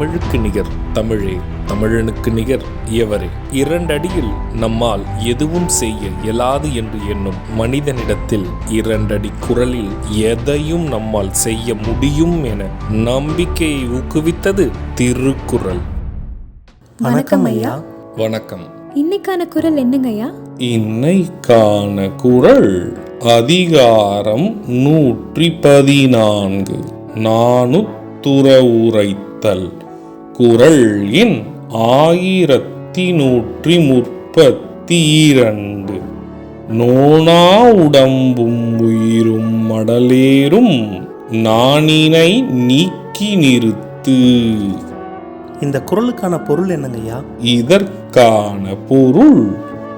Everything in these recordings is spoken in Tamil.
தமிழுக்கு நிகர் தமிழே, தமிழனுக்கு நிகர் எவரே. 2 அடியில் நம்மால் எதுவும் செய்ய இயலாது என்று எண்ணும் மனிதனிடத்தில் 2 அடி குரலில் எதையும் நம்மால் செய்ய முடியும் என நம்பிக்கையை ஊக்குவித்தது திருக்குறள். வணக்கம் ஐயா. வணக்கம். இன்னைக்கான குறள் என்னங்க ஐயா? இன்னைக்கான குறள் அதிகாரம் 114 நாணுத்துற உரைத்தல். குறள் எண் 1132. நோனா உடம்பும் உயிரும் மடலேறும் நாணினை நீக்கி நிறுத்து. இந்த குறளுக்கான பொருள் என்னங்கய்யா? இதற்கான பொருள்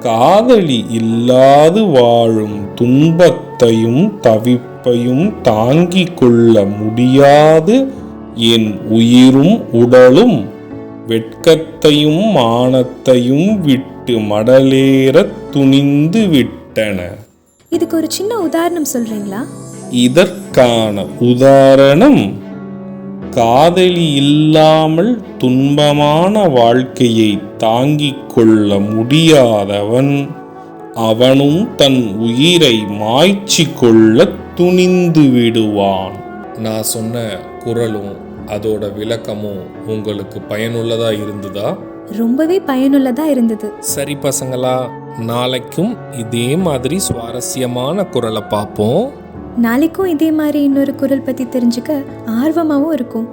காதலி இல்லாது வாழும் துன்பத்தையும் தவிப்பையும் தாங்கிக் கொள்ள முடியாது என் உயிரும் உடலும் வெட்கத்தையும் மானத்தையும் விட்டு மடலேறத் துணிந்து விட்டன. இதுக்கு ஒரு சின்ன உதாரணம் சொல்றீங்களா? இதற்கான உதாரணம், காதலி இல்லாமல் துன்பமான வாழ்க்கையை தாங்கிக் கொள்ள முடியாதவன் அவனும் தன் உயிரை மாய்ச்சி கொள்ள துணிந்து விடுவான். நான் சொன்ன குறளும் அதோட விளக்கமும் உங்களுக்கு பயனுள்ளதா இருந்ததா? ரொம்பவே பயனுள்ளதா இருந்தது. சரி பசங்களா, நாளைக்கும் இதே மாதிரி சுவாரஸ்யமான குறளை பார்ப்போம். நாளைக்கும் இதே மாதிரி இன்னொரு குறள் பத்தி தெரிஞ்சுக்க ஆர்வமாவும் இருக்கும்.